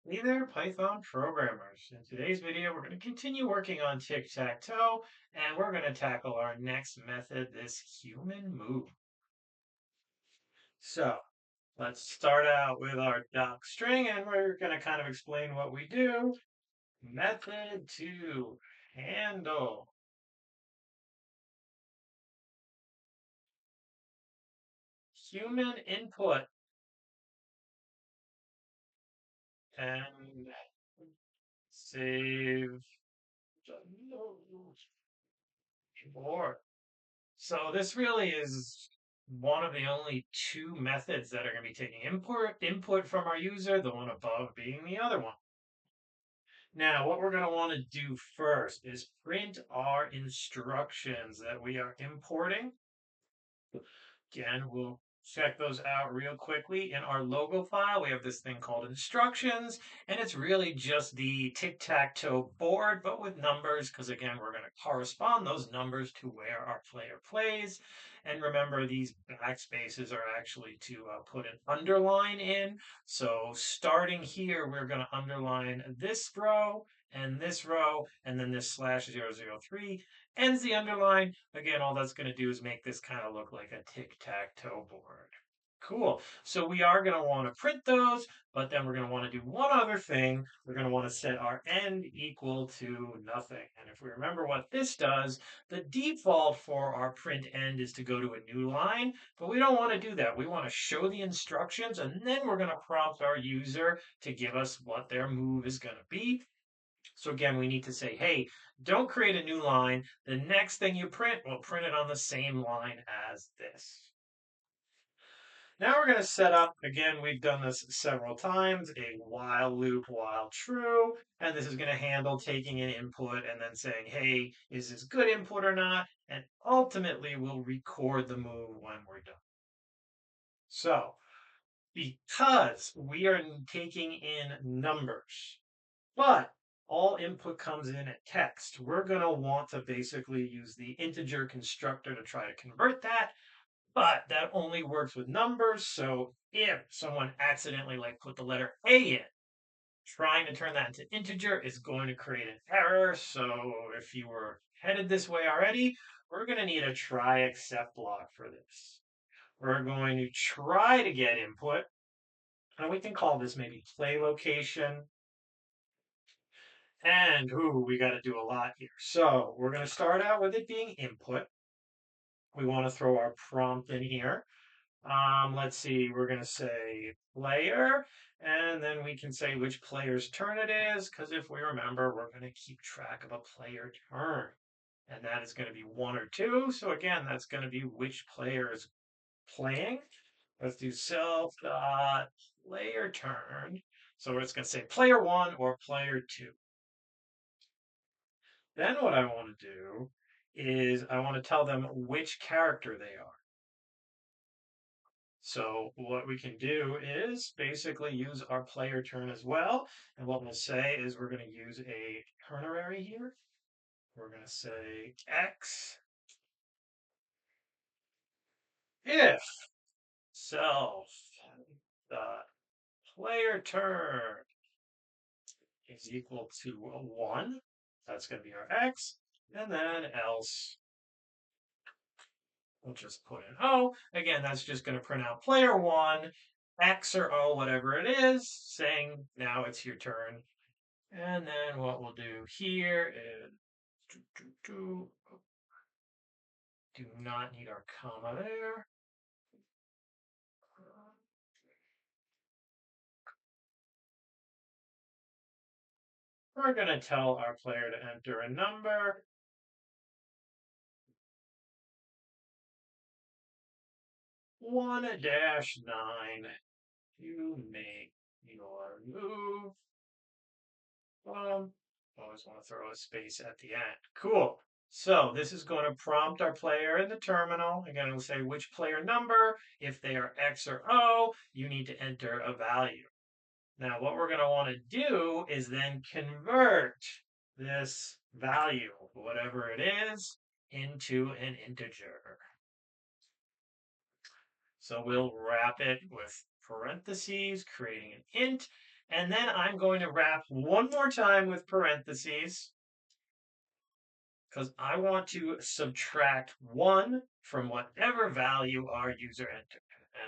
Hey there, Python programmers. In today's video, we're going to continue working on tic-tac-toe, and we're going to tackle our next method, this human move. So let's start out with our doc string, and we're going to kind of explain what we do. Method to handle human input and save board. So this really is one of the only two methods that are going to be taking input from our user, the one above being the other one. Now, what we're going to want to do first is print our instructions that we are importing. Again, we'll check those out real quickly. In our logo file, we have this thing called instructions, and it's really just the tic-tac-toe board, but with numbers, because again, we're going to correspond those numbers to where our player plays. And remember, these backspaces are actually to put an underline in. So starting here, we're going to underline this row, and then this /003 ends the underline. Again, all that's going to do is make this kind of look like a tic-tac-toe board. Cool. So we are going to want to print those, but then we're going to want to do one other thing. We're going to want to set our end equal to nothing. And if we remember what this does, the default for our print end is to go to a new line, but we don't want to do that. We want to show the instructions, and then we're going to prompt our user to give us what their move is going to be. So again, we need to say, hey, don't create a new line. The next thing you print, we'll print it on the same line as this. Now we're going to set up, again, we've done this several times, a while loop while true. And this is going to handle taking an input and then saying, hey, is this good input or not? And ultimately, we'll record the move when we're done. So because we are taking in numbers, but all input comes in at text. We're going to want to basically use the integer constructor to try to convert that, but that only works with numbers. So if someone accidentally put the letter A in, trying to turn that into integer is going to create an error. So if you were headed this way already, we're going to need a try except block for this. We're going to try to get input, and we can call this maybe play location. And ooh, we got to do a lot here. So we're going to start out with it being input. We want to throw our prompt in here. Let's see, we're going to say player, and then we can say which player's turn it is, because if we remember, we're going to keep track of a player turn. And that is going to be one or two. So again, that's going to be which player is playing. Let's do self dot player turn. So it's going to say player one or player two. Then what I want to do is I want to tell them which character they are. So what we can do is basically use our player turn as well. And what we'll say is we're going to use a ternary here. We're going to say X if self dot player turn is equal to 1. That's going to be our X. And then else we'll just put in O. Again, that's just going to print out player one, X or O, whatever it is, saying now it's your turn. And then what we'll do here is do not need our comma there. We're going to tell our player to enter a number. 1-9 to make your move. Always want to throw a space at the end. Cool. So this is going to prompt our player in the terminal. Again, it'll say which player number. If they are X or O, you need to enter a value. Now, what we're going to want to do is then convert this value, whatever it is, into an integer. So we'll wrap it with parentheses, creating an int. And then I'm going to wrap one more time with parentheses because I want to subtract 1 from whatever value our user entered.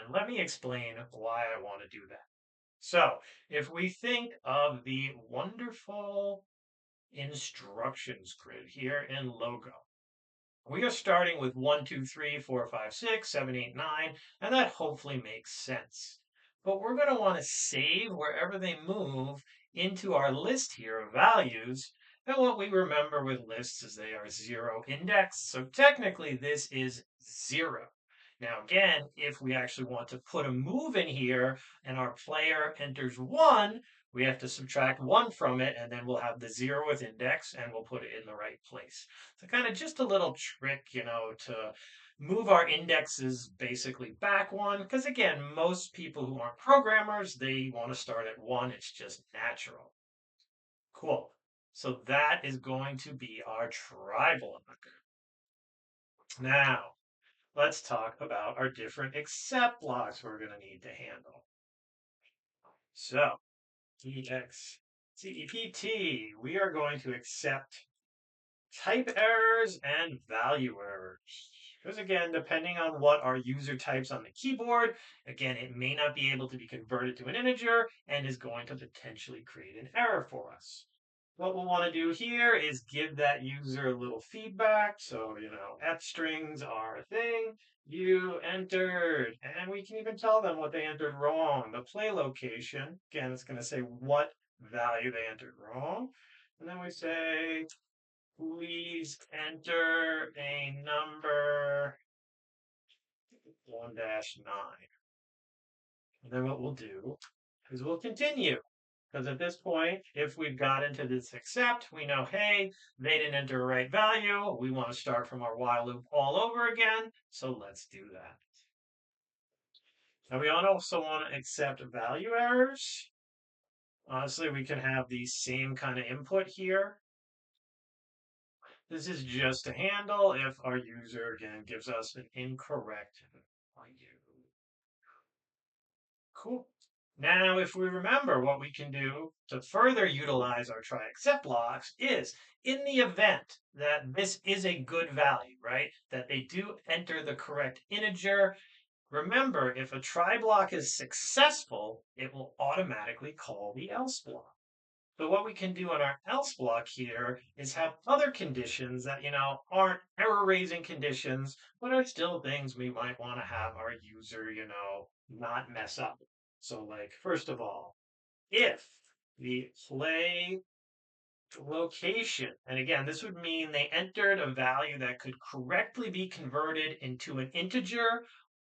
And let me explain why I want to do that. So if we think of the wonderful instructions grid here in Logo, we are starting with 1, 2, 3, 4, 5, 6, 7, 8, 9, and that hopefully makes sense. But we're going to want to save wherever they move into our list here of values. And what we remember with lists is they are 0 indexed. So technically this is 0. Now again, if we actually want to put a move in here and our player enters 1, we have to subtract 1 from it, and then we'll have the 0th index, and we'll put it in the right place. So kind of just a little trick, to move our indexes basically back 1. Because again, most people who aren't programmers, they want to start at 1. It's just natural. Cool. So that is going to be our try block. Now, let's talk about our different except blocks we're going to need to handle. So, EXCEPT, we are going to accept type errors and value errors. Because again, depending on what our user types on the keyboard, again, it may not be able to be converted to an integer and is going to potentially create an error for us. What we'll want to do here is give that user a little feedback. So, F strings are a thing. You entered, and we can even tell them what they entered wrong. The play location, again, it's going to say what value they entered wrong. And then we say please enter a number 1-9. And then what we'll do is we'll continue. Because at this point, if we've got into this accept, we know, hey, they didn't enter a right value. We want to start from our while loop all over again. So let's do that. Now we also want to accept value errors. Honestly, we can have the same kind of input here. This is just to handle if our user, again, gives us an incorrect value. Cool. Now, if we remember what we can do to further utilize our try except blocks is in the event that this is a good value, right? That they do enter the correct integer. Remember, if a try block is successful, it will automatically call the else block. So what we can do in our else block here is have other conditions that, aren't error-raising conditions, but are still things we might want to have our user, not mess up. So like, first of all, if the play location, and again, this would mean they entered a value that could correctly be converted into an integer,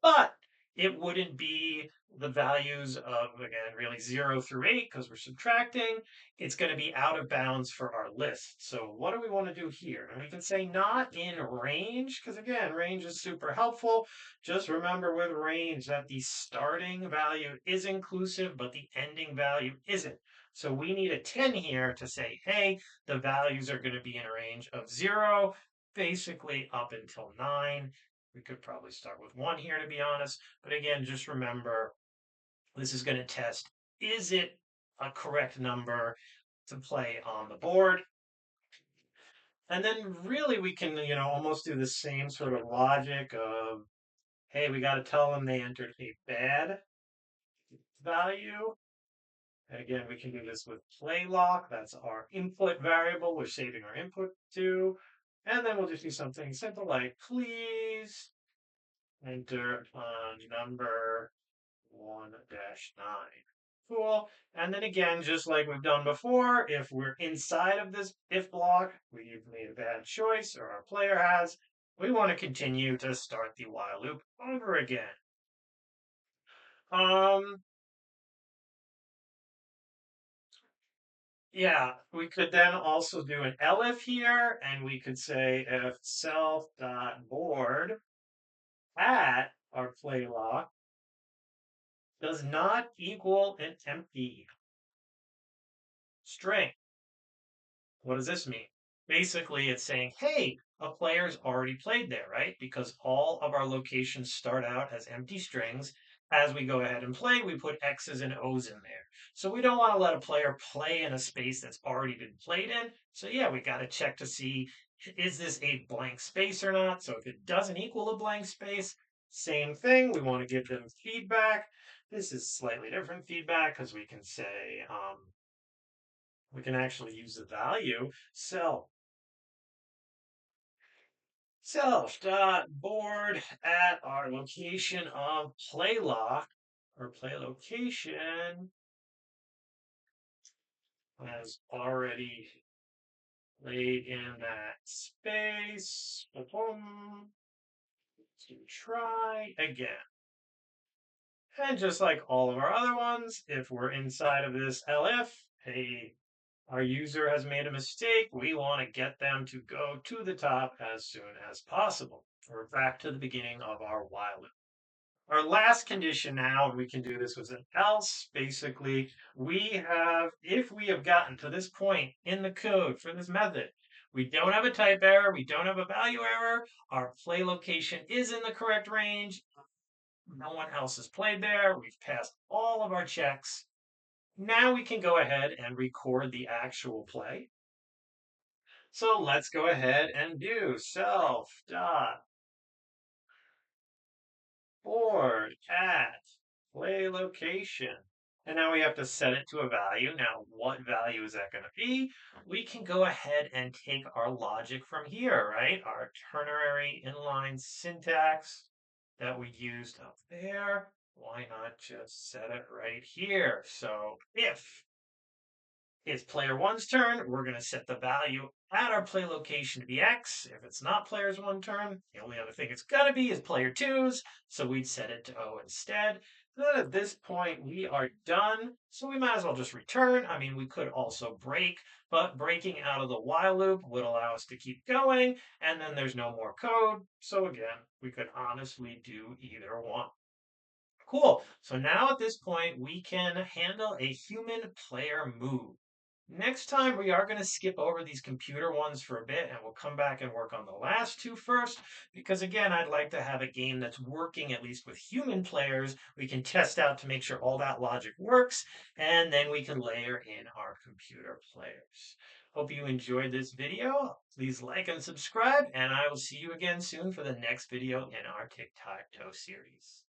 but it wouldn't be the values of, again, really 0 through 8 because we're subtracting. It's going to be out of bounds for our list. So what do we want to do here? And we can say not in range because, again, range is super helpful. Just remember with range that the starting value is inclusive, but the ending value isn't. So we need a 10 here to say, hey, the values are going to be in a range of 0, basically up until 9. We could probably start with 1 here, to be honest. But again, just remember, this is going to test, is it a correct number to play on the board? And then really we can, almost do the same sort of logic of, hey, we got to tell them they entered a bad value. And again, we can do this with play lock. That's our input variable we're saving our input to. And then we'll just do something simple like, please enter a number 1-9. Cool. And then again, just like we've done before, if we're inside of this if block, we've made a bad choice or our player has, we want to continue to start the while loop over again. Um, yeah, we could then also do an elif here, and we could say if self.board at our play lock does not equal an empty string. What does this mean? Basically, it's saying, hey, a player's already played there, right? Because all of our locations start out as empty strings. as we go ahead and play, we put X's and O's in there. So we don't want to let a player play in a space that's already been played in. So yeah, we got to check to see, is this a blank space or not? So if it doesn't equal a blank space, same thing. We want to give them feedback. This is slightly different feedback because we can say, we can actually use the value self dot board at our location of play lock or play location has already laid in that space. Boom. To try again. And just like all of our other ones, if we're inside of this LF, our user has made a mistake, we want to get them to go to the top as soon as possible. We're back to the beginning of our while loop. Our last condition now, and we can do this with an else, basically, if we have gotten to this point in the code for this method, we don't have a type error, we don't have a value error, our play location is in the correct range, no one else has played there, we've passed all of our checks. Now we can go ahead and record the actual play. So let's go ahead and do self dot board at play location. And now we have to set it to a value. Now, what value is that going to be? We can go ahead and take our logic from here, right? Our ternary inline syntax that we used up there. Why not just set it right here? So if it's player one's turn, we're going to set the value at our play location to be X. If it's not player's one turn, the only other thing it's going to be is player two's, so we'd set it to O instead. Then at this point, we are done, so we might as well just return. I mean, we could also break, but breaking out of the while loop would allow us to keep going, and then there's no more code. So again, we could honestly do either one. Cool. So now at this point, we can handle a human player move. Next time, we are going to skip over these computer ones for a bit, and we'll come back and work on the last two first, because again, I'd like to have a game that's working at least with human players. We can test out to make sure all that logic works, and then we can layer in our computer players. Hope you enjoyed this video. Please like and subscribe, and I will see you again soon for the next video in our Tic-Tac-Toe series.